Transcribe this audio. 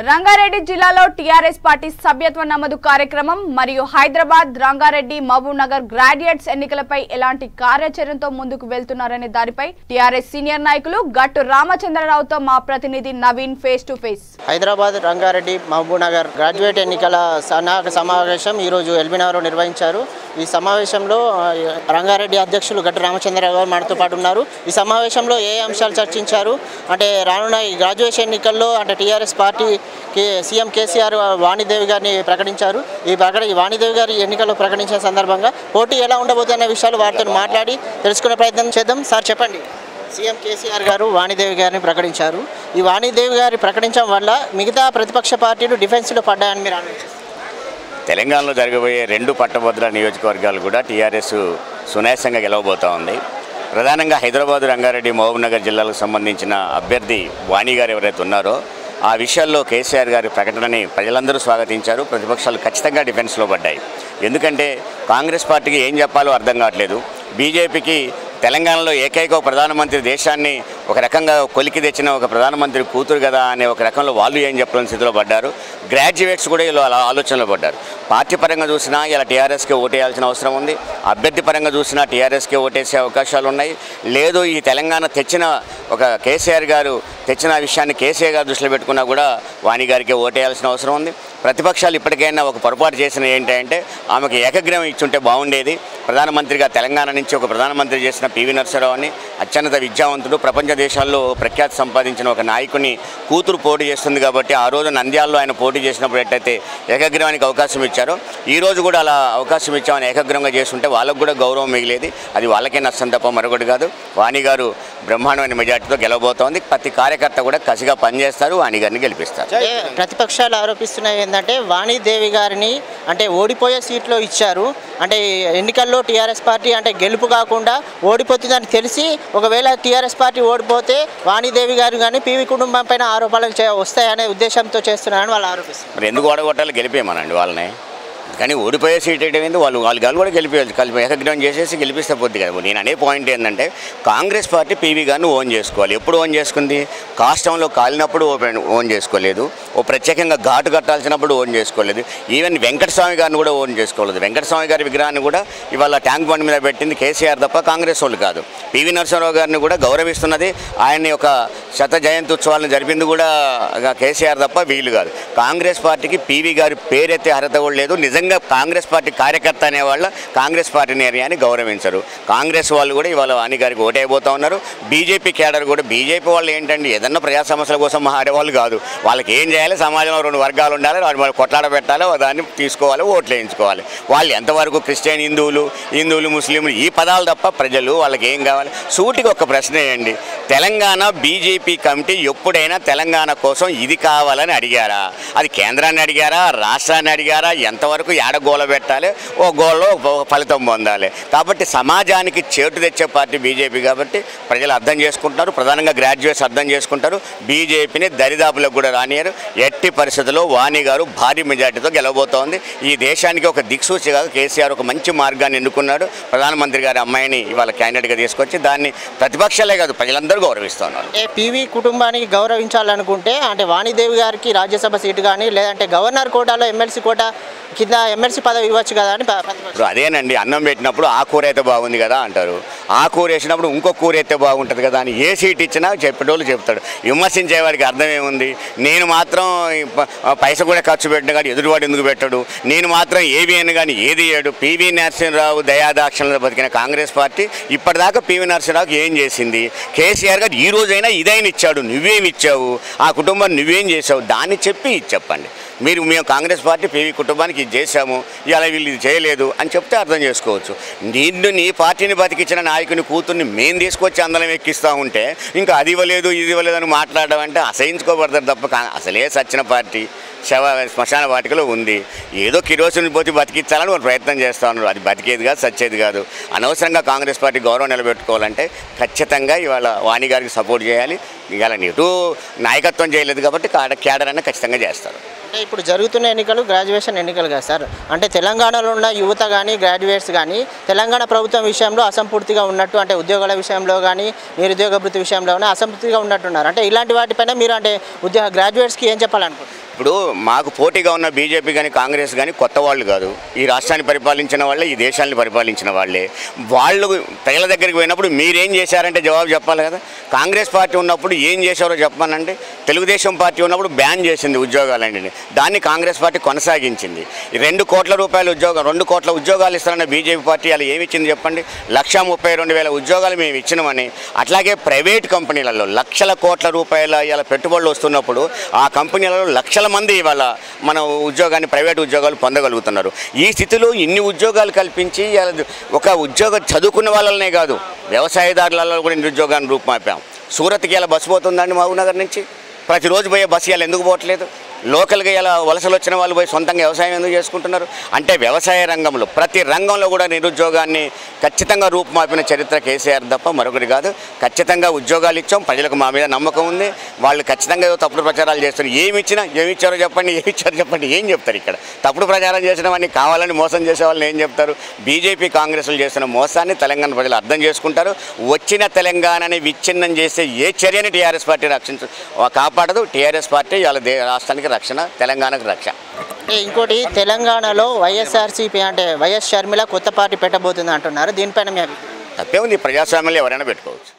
రంగారెడ్డి జిల్లాలో TRS party సభ్యత్వ నమోదు కార్యక్రమం మరియు హైదరాబాద్ రంగారెడ్డి మహబూబ్ నగర్ గ్రాడ్యుయేట్స్ ఎన్నికలపై ఎలాంటి కార్యాచరణతో ముందుకు వెళ్తున్నారనే దానిపై టీఆర్ఎస్ సీనియర్ నాయకులు గట్టు రామచంద్రరావుతో మా ప్రతినిధి Naveen face to face. Hyderabad Rangareddy Mahabubnagar graduate ఎన్నికల సన్నాహక సమావేశం ఈరోజు ఎల్బీనగర్లో నిర్వహించారు. ఈ సమావేశంలో రంగారెడ్డి అధ్యక్షులు గట్టు రామచంద్రరావు గారు మనతో పాటు ఉన్నారు. ఈ సమావేశంలో ఏ అంశాలు చర్చించారు అంటే రానున్న ఈ గ్రాడ్యుయేషన్ ఎన్నికల్లో అంటే TRS party CM KCR Vani Devi గారిని ప్రకటించారు. ఈ వాణిదేవి గారి ఎన్నికల్లో ప్రకటించిన సందర్భంగా పోటీ ఎలా ఉండబోతున్న విషయాలు వారితో మాట్లాడి తెలుసుకునే ప్రయత్నం చేద్దాం. సార్ చెప్పండి, సీఎం కేసీఆర్ గారు వాణిదేవి గారిని ప్రకటించారు. ఈ వాణిదేవి గారి ప్రకటించడం వల్ల మిగతా ప్రతిపక్ష పార్టీలు డిఫెన్స్లో పడ్డాయని మీరు ఆలోచిస్తారు? తెలంగాణలో జరగబోయే 2 పట్టభద్రుల నియోజకవర్గాలు కూడా టీఆర్ఎస్ సునాయాసంగా గెలవబోతూ ఉంది. ప్రధానంగా హైదరాబాద్ రంగారెడ్డి మహబూబ్ నగర్ జిల్లాలకు సంబంధించిన అభ్యర్థి వాణి గారు ఎవరైతే ఉన్నారో ఆ విషయాల్లో కేసీఆర్ గారి ప్రకటనని ప్రజలందరూ స్వాగతించారు. ప్రతిపక్షాలు ఖచ్చితంగా డిఫెన్స్లో పడ్డాయి. ఎందుకంటే కాంగ్రెస్ పార్టీకి ఏం చెప్పాలో అర్థం కావట్లేదు. బీజేపీకి తెలంగాణలో ఏకైక ప్రధానమంత్రి దేశాన్ని ఒక రకంగా కొలికి తెచ్చిన ఒక ప్రధానమంత్రి కూతురు కదా అనే ఒక రకంలో వాళ్ళు ఏం చెప్పలేని స్థితిలో పడ్డారు. గ్రాడ్యుయేట్స్ కూడా ఇలా ఆలోచనలో పడ్డారు. పార్టీ పరంగా చూసినా ఇలా టీఆర్ఎస్కే ఓటేయాల్సిన అవసరం ఉంది. అభ్యర్థి పరంగా చూసినా టీఆర్ఎస్కే ఓటేసే అవకాశాలు ఉన్నాయి. లేదు ఈ తెలంగాణ తెచ్చిన ఒక కేసీఆర్ గారు తెచ్చిన విషయాన్ని కేసీఆర్ గారు దృష్టిలో పెట్టుకున్నా కూడా వాణి గారికి ఓటేయాల్సిన అవసరం ఉంది. ప్రతిపక్షాలు ఇప్పటికైనా ఒక పొరపాటు చేసిన ఏంటంటే ఆమెకు ఏకగ్రహం ఇచ్చుంటే బాగుండేది. ప్రధానమంత్రిగా తెలంగాణ నుంచి ఒక ప్రధానమంత్రి చేసిన పివి నరసింహారావుని అత్యున్నత విద్యావంతుడు, ప్రపంచ దేశాల్లో ప్రఖ్యాతి సంపాదించిన ఒక నాయకుని కూతురు పోటీ చేస్తుంది కాబట్టి ఆ రోజు నంద్యాలలో ఆయన పోటీ చేసినప్పుడు ఎట్టయితే ఏకగ్రహానికి అవకాశం ఇచ్చారో ఈ రోజు కూడా అలా అవకాశం ఇచ్చామని ఏకగ్రహంగా చేస్తుంటే వాళ్ళకు కూడా గౌరవం మిగిలేది. అది వాళ్ళకే నష్టం తప్ప మరొకటి కాదు. వాణి గారు బ్రహ్మాండమైన మెజార్టీతో గెలవబోతోంది. ప్రతి కార్యకర్త కూడా కసిగా పనిచేస్తారు, వాణి గారిని గెలిపిస్తారు. ప్రతిపక్షాలు ఆరోపిస్తున్నాయి ఏంటంటే వాణిదేవి గారిని అంటే ఓడిపోయే సీట్లో ఇచ్చారు. అంటే ఎన్నికల్లో టీఆర్ఎస్ పార్టీ అంటే గెలుపు కాకుండా ఓడిపోతుందని తెలిసి ఒకవేళ టీఆర్ఎస్ పార్టీ ఓడిపోతే వాణిదేవి గారు కానీ పీవీ కుటుంబం పైన ఆరోపణలు వస్తాయనే ఉద్దేశంతో చేస్తున్నారని వాళ్ళు ఆరోపిస్తారు. మరి ఎందుకు ఓడగొట్టాలి? గెలిపేయమనండి వాళ్ళని. కానీ ఓడిపోయే సీట్ ఏంటి వాళ్ళు గాలు కూడా కలిపి ఏకగ్రహం చేసేసి గెలిపిస్తే పోద్ది కదా. నేను అనే పాయింట్ ఏంటంటే కాంగ్రెస్ పార్టీ పీవీ గారిని ఓన్ చేసుకోవాలి. ఎప్పుడు ఓన్ చేసుకుంది? కాష్టంలో కాలినప్పుడు ఓన్ చేసుకోలేదు. ఓ ప్రత్యేకంగా ఘాటు కట్టాల్సినప్పుడు ఓన్ చేసుకోలేదు. ఈవెన్ వెంకటస్వామి గారిని కూడా ఓన్ చేసుకోలేదు. వెంకటస్వామి గారి విగ్రహాన్ని కూడా ఇవాళ ట్యాంక్ బండ్ మీద పెట్టింది కేసీఆర్ తప్ప కాంగ్రెస్ వాళ్ళు కాదు. పివి నరసింహారావు గారిని కూడా గౌరవిస్తున్నది, ఆయన్ని ఒక శత జయంతి ఉత్సవాలను జరిపింది కూడా కేసీఆర్ తప్ప వీళ్ళు కాదు. కాంగ్రెస్ పార్టీకి పీవీ గారి పేరెత్తే అర్హత కూడా లేదు. నిజంగా కాంగ్రెస్ పార్టీ కార్యకర్త అనేవాళ్ళ కాంగ్రెస్ పార్టీని ఏరియాని గౌరవించరు. కాంగ్రెస్ వాళ్ళు కూడా ఇవాళ వాణి గారికి ఓటైపోతూ ఉన్నారు. బీజేపీ కేడర్ కూడా బీజేపీ వాళ్ళు ఏంటండి ఏదన్నా ప్రజా సమస్యల కోసం మారేవాళ్ళు కాదు. వాళ్ళకి ఏం చేయాలి? సమాజంలో 2 వర్గాలు ఉండాలి, వాళ్ళు కొట్లాడ పెట్టాలి, దాన్ని తీసుకోవాలి, ఓట్లు వేయించుకోవాలి. వాళ్ళు ఎంతవరకు క్రిస్టియన్, హిందువులు ముస్లింలు ఈ పదాలు తప్ప ప్రజలు వాళ్ళకి ఏం కావాలి? సూటికి ఒక ప్రశ్న వేయండి. తెలంగాణ బీజేపీ కమిటీ ఎప్పుడైనా తెలంగాణ కోసం ఇది కావాలని అడిగారా? అది కేంద్రాన్ని అడిగారా? రాష్ట్రాన్ని అడిగారా? ఎంతవరకు ఏడ గోల పెట్టాలి, ఓ గోల్లో ఫలితం పొందాలి. కాబట్టి సమాజానికి చేటు తెచ్చే పార్టీ బీజేపీ కాబట్టి ప్రజలు అర్థం చేసుకుంటున్నారు. ప్రధానంగా గ్రాడ్యుయేట్స్ అర్థం చేసుకుంటారు. బీజేపీని దరిదాపులకు కూడా రానియరు. ఎట్టి పరిస్థితుల్లో వాణి గారు భారీ మెజార్టీతో గెలవబోతోంది. ఈ దేశానికి ఒక దిక్సూచిగా కేసీఆర్ ఒక మంచి మార్గాన్ని ఎన్నుకున్నాడు. ప్రధానమంత్రి గారి అమ్మాయిని ఇవాళ క్యాండిడేట్గా తీసుకొచ్చి దాన్ని ప్రతిపక్షాలే కాదు ప్రజలందరూ గౌరవిస్తున్నారు. పీవీ కుటుంబానికి గౌరవించాలనుకుంటే అంటే వాణిదేవి గారికి రాజ్యసభ సీటు కానీ లేదంటే గవర్నర్ కోటాలో ఎమ్మెల్సీ కోటా కింద ఎమ్మెల్సీ పదవి ఇవ్వచ్చు కదా అని అదేనండి. అన్నం పెట్టినప్పుడు ఆ కూర అయితే బాగుంది కదా అంటారు. ఆ కూర వేసినప్పుడు ఇంకో కూర అయితే బాగుంటుంది కదా అని ఏ సీట్ ఇచ్చినా చెప్పేటోళ్ళు చెప్తాడు. విమర్శించేవాడికి అర్థమేముంది? నేను మాత్రం పైస కూడా ఖర్చు పెట్టిన కానీ ఎదురువాడు ఎందుకు పెట్టడు? నేను మాత్రం ఏవి అని కానీ ఏది ఇయ్యాడు? పివి నరసింహారావు దయాదాక్షణలో బతికిన కాంగ్రెస్ పార్టీ ఇప్పటిదాకా పివి నరసింహారావుకి ఏం చేసింది? కేసీఆర్ గారు ఈ రోజైనా ఇదైనా ఇచ్చాడు, నువ్వేమి ఇచ్చావు? ఆ కుటుంబాన్ని నువ్వేం చేసావు? దాన్ని చెప్పండి. మేము కాంగ్రెస్ పార్టీ పీవీ కుటుంబానికి ఇది చేశాము, ఇలా వీళ్ళు ఇది చేయలేదు అని చెప్తే అర్థం చేసుకోవచ్చు. నీ పార్టీని బతికించిన నాయకుని కూతుర్ని మేము తీసుకొచ్చి అందరం ఎక్కిస్తూ ఉంటే ఇంకా అది ఇవ్వలేదు ఇది ఇవ్వలేదు అని మాట్లాడడం అంటే అసహించుకోబడతారు తప్ప అసలే సచ్చిన పార్టీ శ్మశాన వాటికలో ఉంది. ఏదో కిరోసిన్ పోతే బతికించాలని వాళ్ళు ప్రయత్నం చేస్తూ ఉన్నారు. అది బతికేది కాదు, సచ్చేది కాదు. అనవసరంగా కాంగ్రెస్ పార్టీ గౌరవం నిలబెట్టుకోవాలంటే ఖచ్చితంగా ఇవాళ వాణి గారికి సపోర్ట్ చేయాలి. ఇవాళ ఇటు నాయకత్వం చేయలేదు కాబట్టి కేడర్ అన్న ఖచ్చితంగా చేస్తారు. అంటే ఇప్పుడు జరుగుతున్న ఎన్నికలు గ్రాడ్యుయేషన్ ఎన్నికలు కదా సార్. అంటే తెలంగాణలో ఉన్న యువత కానీ గ్రాడ్యుయేట్స్ కానీ తెలంగాణ ప్రభుత్వం విషయంలో అసంపూర్తిగా ఉన్నట్టు అంటే ఉద్యోగాల విషయంలో కానీ నిరుద్యోగ భృతి విషయంలో అసంపూర్తిగా ఉన్నట్టున్నారు. అంటే ఇలాంటి వాటిపైన మీరు అంటే గ్రాడ్యుయేట్స్కి ఏం చెప్పాలనుకుంటున్నారు? ఇప్పుడు మాకు పోటీగా ఉన్న బీజేపీ కానీ కాంగ్రెస్ కానీ కొత్త వాళ్ళు కాదు. ఈ రాష్ట్రాన్ని పరిపాలించిన వాళ్ళే, ఈ దేశాన్ని పరిపాలించిన వాళ్ళే. వాళ్ళు ప్రజల దగ్గరికి పోయినప్పుడు మీరేం చేశారంటే జవాబు చెప్పాలి కదా. కాంగ్రెస్ పార్టీ ఉన్నప్పుడు ఏం చేశారో చెప్పానంటే, తెలుగుదేశం పార్టీ ఉన్నప్పుడు బ్యాన్ చేసింది ఉద్యోగాలండి. దాన్ని కాంగ్రెస్ పార్టీ కొనసాగించింది. 2 కోట్ల రూపాయల ఉద్యోగం, 2 కోట్ల ఉద్యోగాలు ఇస్తారన్న బీజేపీ పార్టీ అలా ఏమి ఇచ్చింది చెప్పండి? 1,32,000 ఉద్యోగాలు మేము ఇచ్చినామని. అట్లాగే ప్రైవేట్ కంపెనీలలో లక్షల కోట్ల రూపాయల ఇలా పెట్టుబడులు వస్తున్నప్పుడు ఆ కంపెనీలలో లక్షల మంది ఇవాళ మన ఉద్యోగాన్ని, ప్రైవేట్ ఉద్యోగాలు పొందగలుగుతున్నారు. ఈ స్థితిలో ఇన్ని ఉద్యోగాలు కల్పించి ఒక ఉద్యోగం చదువుకున్న వాళ్ళనే కాదు, వ్యవసాయదారులలో కూడా నిరుద్యోగాన్ని రూపుమాపాం. సూరత్కి ఇలా బస్సు పోతుందండి మహబూబ్నగర్ నుంచి. ప్రతిరోజు పోయే బస్సు ఇలా ఎందుకు పోవట్లేదు? లోకల్గా ఇలా వలసలు వచ్చిన వాళ్ళు పోయి సొంతంగా వ్యవసాయం ఎందుకు చేసుకుంటున్నారు? అంటే వ్యవసాయ రంగంలో ప్రతి రంగంలో కూడా నిరుద్యోగాన్ని ఖచ్చితంగా రూపుమాపిన చరిత్ర కేసీఆర్ తప్ప మరొకటి కాదు. ఖచ్చితంగా ఉద్యోగాలు ఇచ్చాం, ప్రజలకు మా మీద నమ్మకం ఉంది. వాళ్ళు ఖచ్చితంగా తప్పుడు ప్రచారాలు చేస్తారు. ఏమి ఇచ్చారో చెప్పండి, ఏం చెప్తారు ఇక్కడ? తప్పుడు ప్రచారం చేసిన వాడిని, కావాలని మోసం చేసే వాళ్ళని ఏం చెప్తారు? బీజేపీ కాంగ్రెస్లు చేసిన మోసాన్ని తెలంగాణ ప్రజలు అర్థం చేసుకుంటారు. వచ్చిన తెలంగాణని విచ్ఛిన్నం చేసే ఏ చర్యని టీఆర్ఎస్ పార్టీ కాపాడదు. టీఆర్ఎస్ పార్టీ వాళ్ళ రాష్ట్రానికి రక్షణ, తెలంగాణకు రక్ష. ఇంకోటి, తెలంగాణలో వైఎస్ఆర్సీపీ అంటే వైఎస్ షర్మిల కొత్త పార్టీ పెట్టబోతుంది అంటున్నారు. దీనిపైన మీ తప్పే ఉంది. ప్రజాస్వామ్యంలో ఎవరైనా పెట్టుకోవచ్చు.